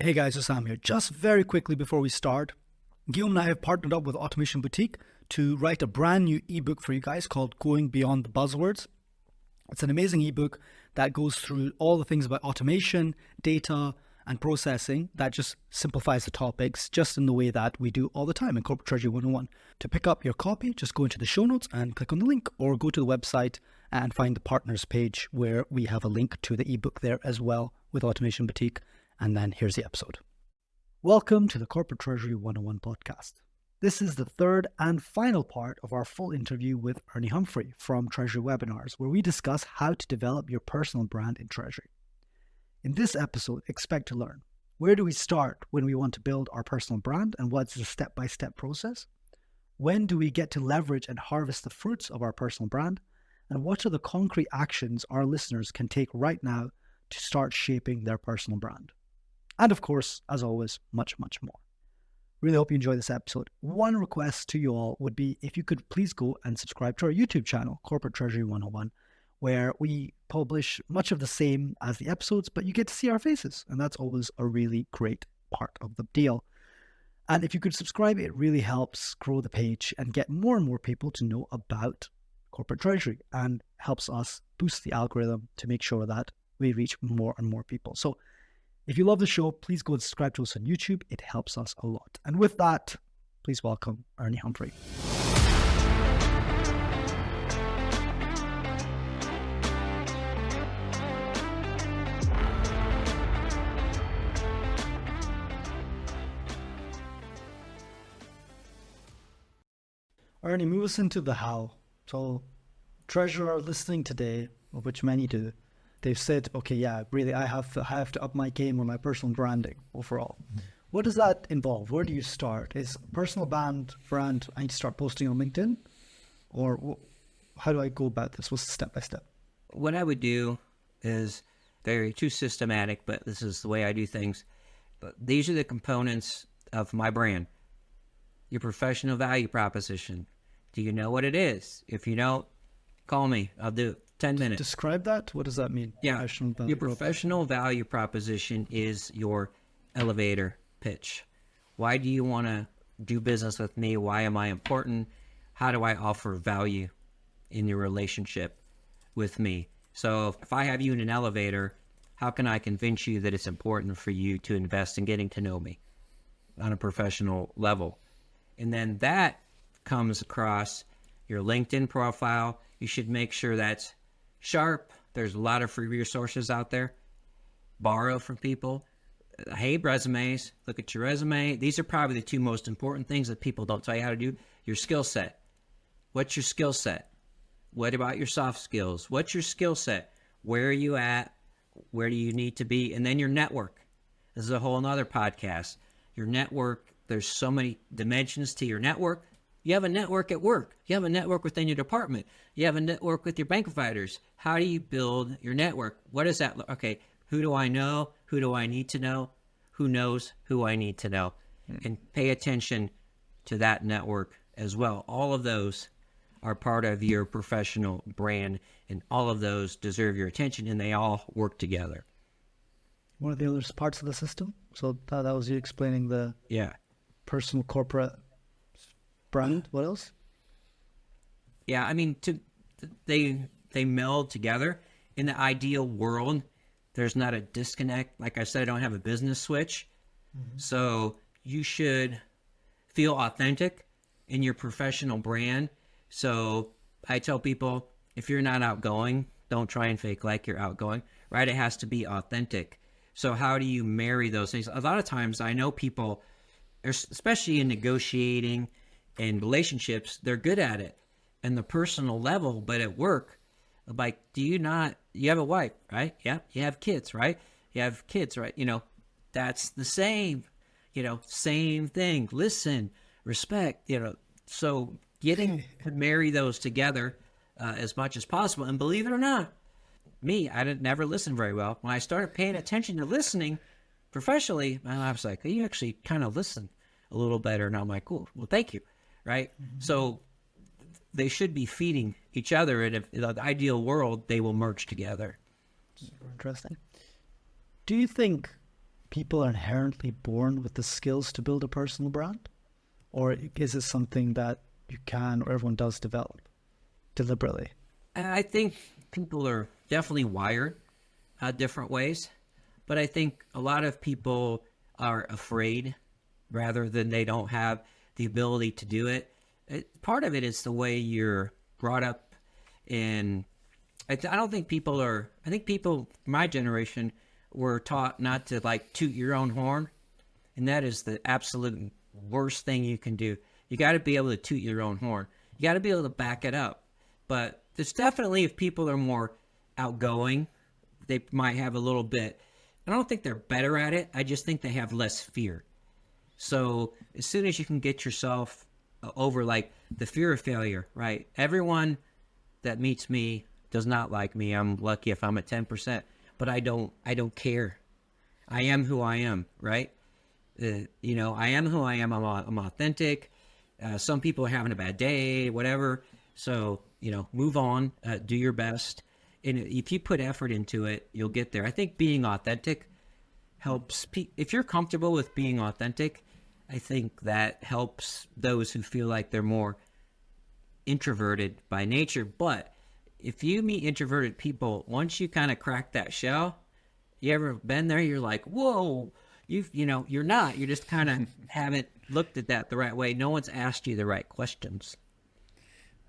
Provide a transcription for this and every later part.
Hey guys, it's Sam here. Just very quickly before we start, Guillaume and I have partnered up with Automation Boutique to write a brand new ebook for you guys called Going Beyond the Buzzwords. It's an amazing ebook that goes through all the things about automation, data, and processing that just simplifies the topics just in the way that we do all the time in Corporate Treasury 101. To pick up your copy, just go into the show notes and click on the link, or go to the website and find the partners page where we have a link to the ebook there as well with Automation Boutique. And then here's the episode. Welcome to the Corporate Treasury 101 podcast. This is the third and final part of our full interview with Ernie Humphrey from Treasury Webinars, where we discuss how to develop your personal brand in Treasury. In this episode, expect to learn: where do we start when we want to build our personal brand, and what's the step-by-step process? When do we get to leverage and harvest the fruits of our personal brand? And what are the concrete actions our listeners can take right now to start shaping their personal brand? And of course, as always, much, much more. Really hope you enjoy this episode. One request to you all would be if you could please go and subscribe to our YouTube channel, Corporate Treasury 101, where we publish much of the same as the episodes, but you get to see our faces. And that's always a really great part of the deal. And if you could subscribe, it really helps grow the page and get more and more people to know about Corporate Treasury, and helps us boost the algorithm to make sure that we reach more and more people. So if you love the show, please go and subscribe to us on YouTube. It helps us a lot. And with that, please welcome Ernie Humphrey. Ernie, move us into the how. So treasurer listening today, of which many do, they've said, okay, yeah, really, I have to up my game on my personal branding overall. What does that involve? Where do you start? Is personal brand, I need to start posting on LinkedIn? Or how do I go about this? What's the step-by-step? What I would do is very too systematic, but this is the way I do things. But these are the components of my brand. Your professional value proposition. Do you know what it is? If you don't, call me. I'll do it. 10 minutes. Describe that. What does that mean? Yeah. Your professional value proposition is your elevator pitch. Why do you want to do business with me? Why am I important? How do I offer value in your relationship with me? So if I have you in an elevator, how can I convince you that it's important for you to invest in getting to know me on a professional level? And then that comes across your LinkedIn profile. You should make sure that's sharp. There's a lot of free resources out there. Borrow from people. Hey, resumes. Look at your resume. These are probably the two most important things that people don't tell you how to do. Your skill set. What's your skill set? What about your soft skills? What's your skill set? Where are you at? Where do you need to be? And then your network. This is a whole nother podcast. Your network. There's so many dimensions to your network. You have a network at work. You have a network within your department. You have a network with your bank providers. How do you build your network? What is that? Okay, who do I know? Who do I need to know? Who knows who I need to know? And pay attention to that network as well. All of those are part of your professional brand, and all of those deserve your attention, and they all work together. One of the other parts of the system? So that was you explaining the personal corporate brand. What else? Yeah, I mean, they meld together. In the ideal world, there's not a disconnect. Like I said, I don't have a business switch. So you should feel authentic in your professional brand. So I tell people, if you're not outgoing, don't try and fake like you're outgoing, right? It has to be authentic. So how do you marry those things? A lot of times I know people, especially in negotiating and relationships, they're good at it and the personal level, but at work, like, you have a wife, right? Yeah. You have kids, right? You have kids, right? That's the same, same thing. Listen, respect, so getting to marry those together as much as possible. And believe it or not, I didn't never listen very well. When I started paying attention to listening professionally, I was like, you actually kind of listen a little better. And I'm like, cool, well, thank you. Right? So they should be feeding each other, and in the ideal world, they will merge together. Super interesting. Do you think people are inherently born with the skills to build a personal brand? Or is it something that you can, or everyone does develop deliberately? I think people are definitely wired different ways, but I think a lot of people are afraid rather than they don't have the ability to do it. Part of it is the way you're brought up, and I don't think people are. I think people, my generation, were taught not to like toot your own horn, and that is the absolute worst thing you can do. You got to be able to toot your own horn. You got to be able to back it up. But there's definitely, if people are more outgoing, they might have a little bit. I don't think they're better at it. I just think they have less fear. So as soon as you can get yourself over like the fear of failure, right? Everyone that meets me does not like me. I'm lucky if I'm at 10%, but I don't care. I am who I am, right? I am who I am. I'm authentic. Some people are having a bad day, whatever. So, move on, do your best. And if you put effort into it, you'll get there. I think being authentic helps. If you're comfortable with being authentic, I think that helps those who feel like they're more introverted by nature. But if you meet introverted people, once you kind of crack that shell, you ever been there? You're like, whoa, you're not. You just kind of haven't looked at that the right way. No one's asked you the right questions.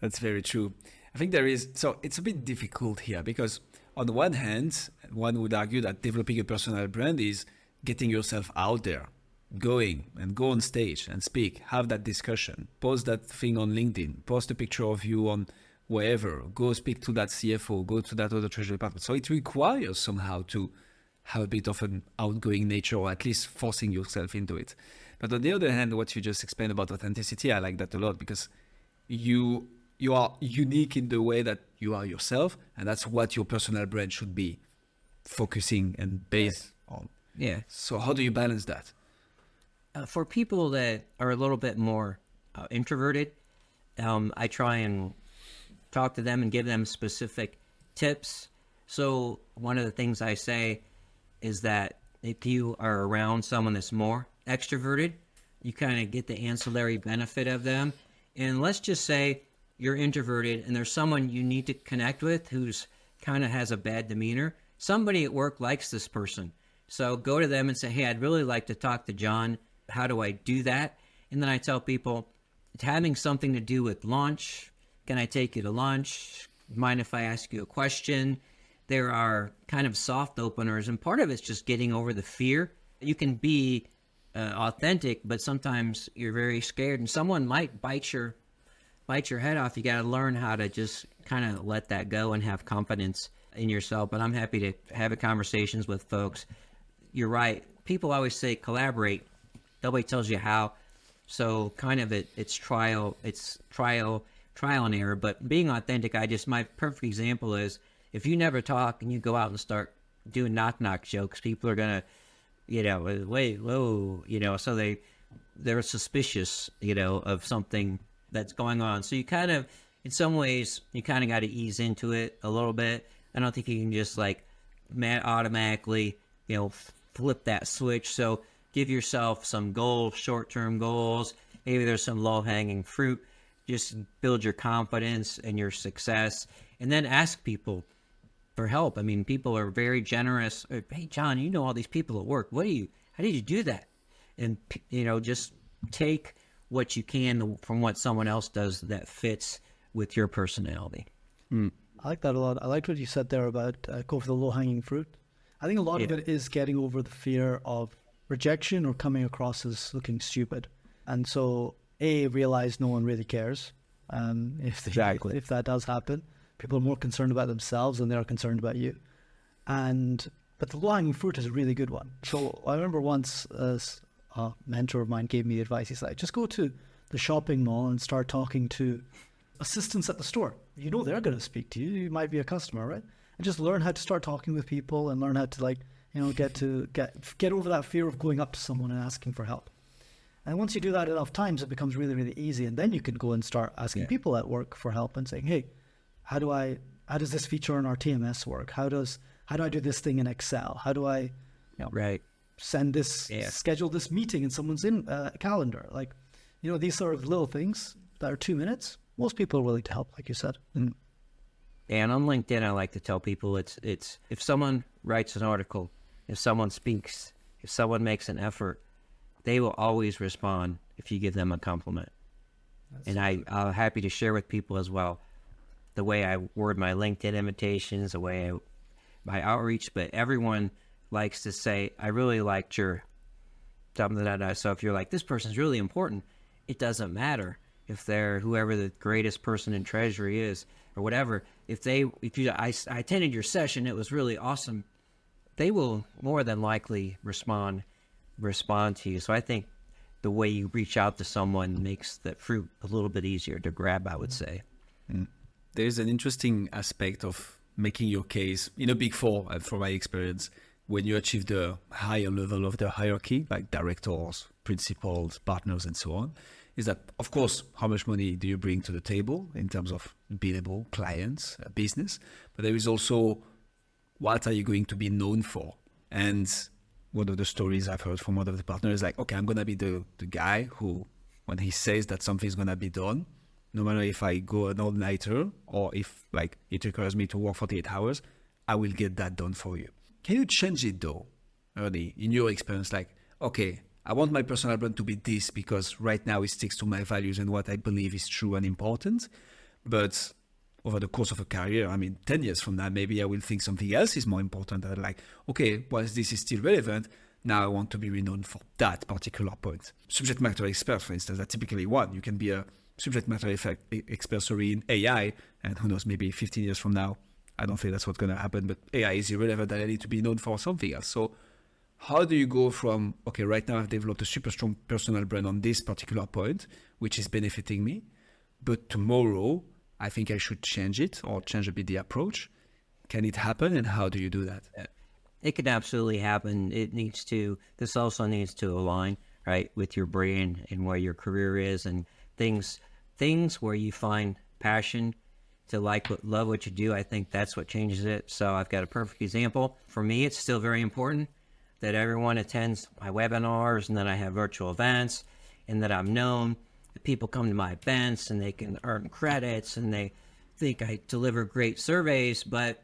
That's very true. I think it's a bit difficult here because on the one hand, one would argue that developing a personal brand is getting yourself out there, go on stage and speak, have that discussion, post that thing on LinkedIn, post a picture of you on wherever, go speak to that CFO, go to that other treasury department. So it requires somehow to have a bit of an outgoing nature, or at least forcing yourself into it. But on the other hand, what you just explained about authenticity, I like that a lot because you are unique in the way that you are yourself, and that's what your personal brand should be focusing and based on. Yeah. So how do you balance that? For people that are a little bit more introverted, I try and talk to them and give them specific tips. So one of the things I say is that if you are around someone that's more extroverted, you kind of get the ancillary benefit of them. And let's just say you're introverted and there's someone you need to connect with who's kind of has a bad demeanor. Somebody at work likes this person. So go to them and say, hey, I'd really like to talk to John. How do I do that? And then I tell people, it's having something to do with lunch. Can I take you to lunch? Mind if I ask you a question? There are kind of soft openers, and part of it's just getting over the fear. You can be authentic, but sometimes you're very scared, and someone might bite your head off. You got to learn how to just kind of let that go and have confidence in yourself. But I'm happy to have conversations with folks. You're right. People always say collaborate. Nobody tells you how. So kind of it's trial and error. But being authentic, my perfect example is if you never talk and you go out and start doing knock jokes, people are gonna, wait, whoa, so they're suspicious, of something that's going on. So you kind of, in some ways, you kind of got to ease into it a little bit. I don't think you can just like automatically, flip that switch. So give yourself some goals, short-term goals. Maybe there's some low-hanging fruit. Just build your confidence and your success, and then ask people for help. I mean, people are very generous. Hey, John, you know all these people at work. How did you do that? And, just take what you can from what someone else does that fits with your personality. I like that a lot. I liked what you said there about go for the low-hanging fruit. I think a lot of it is getting over the fear of rejection or coming across as looking stupid. And so, realize no one really cares. If that does happen, people are more concerned about themselves than they are concerned about you. But the low-hanging fruit is a really good one. So I remember once a mentor of mine gave me advice. He's like, just go to the shopping mall and start talking to assistants at the store. They're going to speak to you. You might be a customer, right? And just learn how to start talking with people and learn how to get over that fear of going up to someone and asking for help. And once you do that enough times, it becomes really, really easy. And then you can go and start asking people at work for help and saying, hey, how does this feature in our TMS work? How do I do this thing in Excel? How do I, Right. schedule this meeting in someone's calendar. Like, these sort of little things that are 2 minutes. Most people are willing to help, like you said. And on LinkedIn, I like to tell people it's if someone writes an article, if someone speaks, if someone makes an effort, they will always respond if you give them a compliment. And I'm happy to share with people as well the way I word my LinkedIn invitations, the way my outreach. But everyone likes to say, I really liked your something that. So if you're like, this person's really important, it doesn't matter if they're whoever the greatest person in Treasury is or whatever. I attended your session, it was really awesome. They will more than likely respond to you. So I think the way you reach out to someone makes that fruit a little bit easier to grab, I would say. There's an interesting aspect of making your case in a Big Four, from my experience, when you achieve the higher level of the hierarchy, like directors, principals, partners, and so on, is that, of course, how much money do you bring to the table in terms of billable clients, business, but there is also what are you going to be known for? And one of the stories I've heard from one of the partners is like, okay, I'm going to be the guy who, when he says that something's going to be done, no matter if I go an all-nighter or if like it requires me to work 48 hours, I will get that done for you. Can you change it though, Ernie, in your experience? Like, okay, I want my personal brand to be this because right now it sticks to my values and what I believe is true and important. But over the course of a career, 10 years from now, maybe I will think something else is more important. And like, okay, whilst this is still relevant, now I want to be renowned for that particular point. Subject matter expert, for instance, that's typically one. You can be a subject matter expert in AI, and who knows, maybe 15 years from now, I don't think that's what's going to happen, but AI is irrelevant and I need to be known for something else. So how do you go from, okay, right now I've developed a super strong personal brand on this particular point, which is benefiting me, but tomorrow I think I should change it or change a bit the approach. Can it happen, and how do you do that? It can absolutely happen. This also needs to align, right, with your brand and where your career is and things where you find passion to love what you do. I think that's what changes it. So I've got a perfect example. For me, it's still very important that everyone attends my webinars and that I have virtual events and that I'm known. That people come to my events and they can earn credits and they think I deliver great surveys. But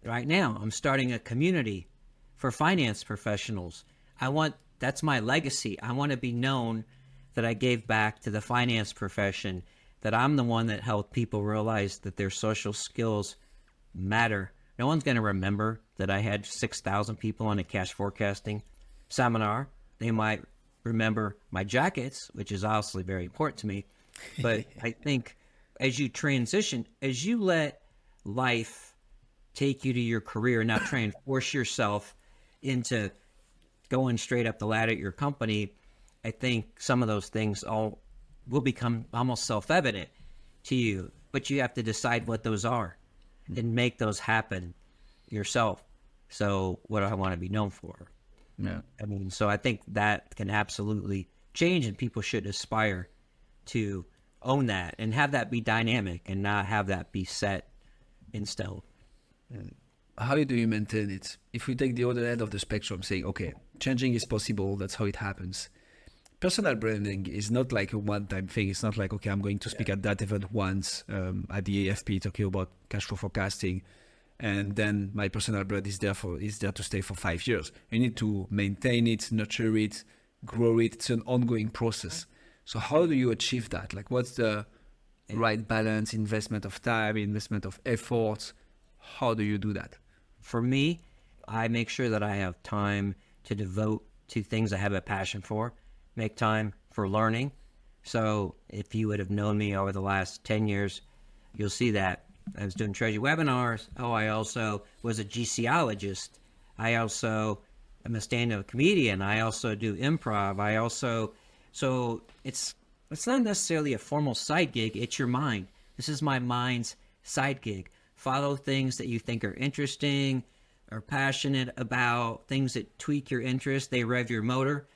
right now, I'm starting a community for finance professionals. That's my legacy. I want to be known that I gave back to the finance profession, that I'm the one that helped people realize that their social skills matter. No one's going to remember that I had 6,000 people on a cash forecasting seminar. They might remember my jackets, which is obviously very important to me. But I think as you transition, as you let life take you to your career and not try and force yourself into going straight up the ladder at your company, I think some of those things all will become almost self-evident to you, but you have to decide what those are and make those happen yourself. So what do I want to be known for? Yeah. So I think that can absolutely change, and people should aspire to own that and have that be dynamic and not have that be set in stone. How do you maintain it? If we take the other end of the spectrum, saying, okay, changing is possible, that's how it happens. Personal branding is not like a one-time thing. It's not like, okay, I'm going to speak at that event once at the AFP talking about cash flow forecasting, and then my personal brand is there to stay for 5 years. You need to maintain it, nurture it, grow it. It's an ongoing process. So how do you achieve that? Like, what's the right balance, investment of time, investment of effort? How do you do that? For me, I make sure that I have time to devote to things I have a passion for, make time for learning. So if you would have known me over the last 10 years, you'll see that I was doing Treasury Webinars. I also was a GCologist. I also am a stand-up comedian. I also do improv. So it's not necessarily a formal side gig. It's your mind. This is my mind's side gig. Follow things that you think are interesting, are passionate about, things that tweak your interest. They rev your motor,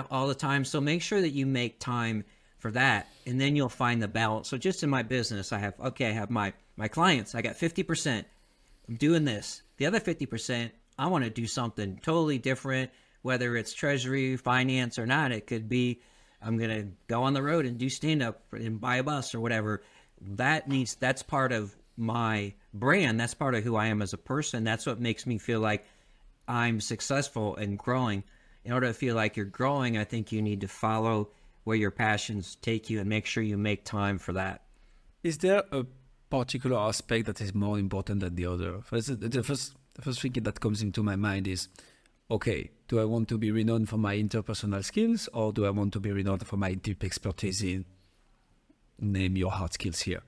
all the time. So make sure that you make time for that, and then you'll find the balance. So just in my business, I have my clients. I got 50%. I'm doing this. The other 50%, I want to do something totally different whether it's treasury, finance, or not. It could be I'm going to go on the road and do stand-up and buy a bus or whatever. That's part of my brand. That's part of who I am as a person. That's what makes me feel like I'm successful and growing. In order to feel like you're growing, I think you need to follow where your passions take you and make sure you make time for that. Is there a particular aspect that is more important than the other? The first thing that comes into my mind is, okay, do I want to be renowned for my interpersonal skills, or do I want to be renowned for my deep expertise in, name your hard skills here?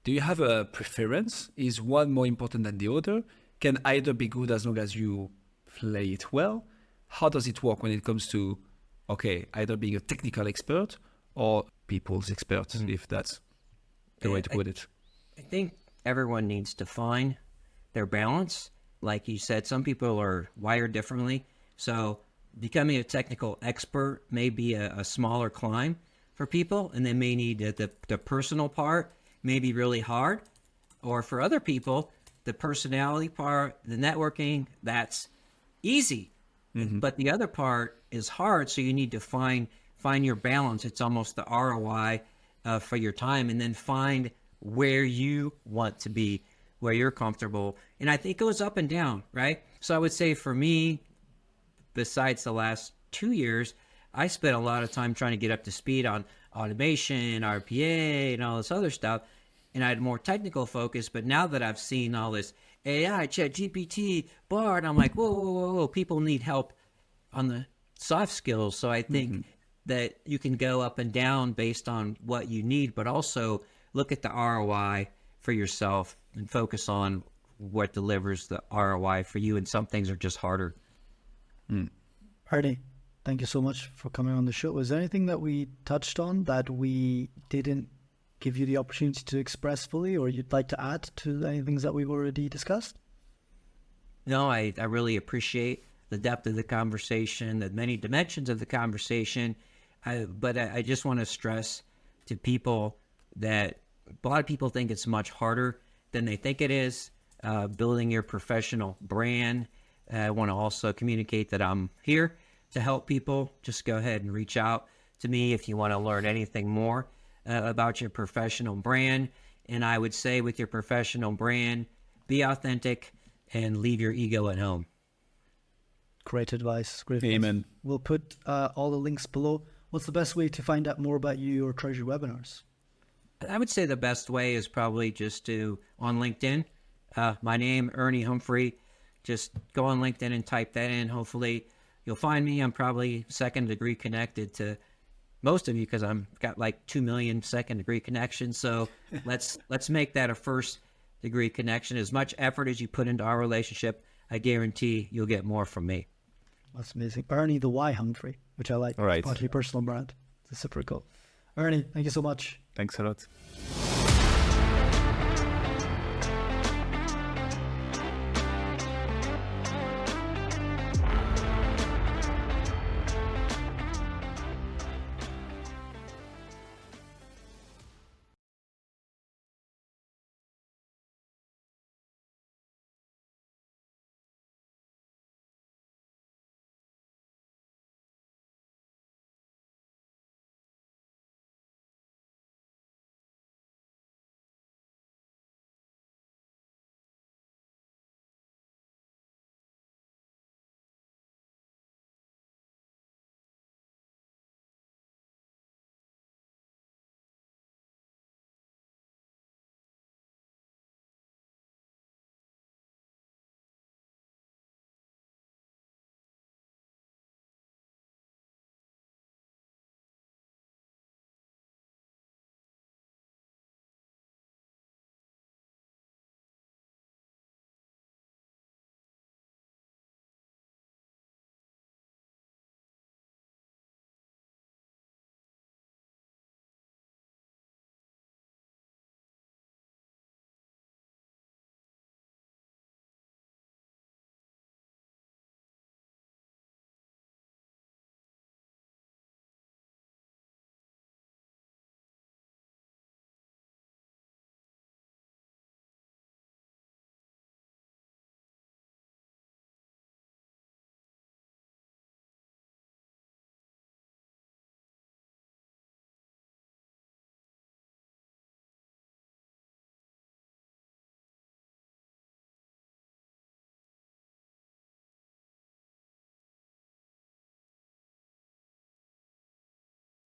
Do you have a preference? Is one more important than the other? Can either be good as long as you play it well? How does it work when it comes to, okay, either being a technical expert or people's expert, if that's the way to put it? I think everyone needs to find their balance. Like you said, some people are wired differently. So becoming a technical expert may be a smaller climb for people, and they may need the personal part may be really hard. Or for other people, the personality part, the networking, that's easy. But the other part is hard, so you need to find your balance. It's almost the ROI for your time, and then find where you want to be, where you're comfortable. And I think it goes up and down, right? So I would say for me, besides the last 2 years, I spent a lot of time trying to get up to speed on automation, RPA, and all this other stuff. And I had more technical focus. But now that I've seen all this AI, ChatGPT, Bard, I'm like, whoa, people need help on the soft skills. So I think that you can go up and down based on what you need, but also look at the ROI for yourself and focus on what delivers the ROI for you. And some things are just harder. Ernie, thank you so much for coming on the show. Was there anything that we touched on that we didn't give you the opportunity to express fully, or you'd like to add to any things that we've already discussed? No, I really appreciate the depth of the conversation, the many dimensions of the conversation. But I just want to stress to people that a lot of people think it's much harder than they think it is, building your professional brand. I want to also communicate that I'm here to help people. Just go ahead and reach out to me if you want to learn anything more about your professional brand. And I would say with your professional brand, be authentic and leave your ego at home. Great advice. Great Amen. advice. We'll put all the links below. What's the best way to find out more about you or Treasury Webinars? I would say the best way is probably just on LinkedIn. My name, Ernie Humphrey. Just go on LinkedIn and type that in. Hopefully you'll find me. I'm probably second degree connected to most of you because I've got like 2 million second degree connections. So let's make that a first degree connection. As much effort as you put into our relationship, I guarantee you'll get more from me. That's amazing. Ernie the Y Humphrey, which I like. All right. Part of your personal brand. It's reciprocal. Ernie, thank you so much. Thanks a lot.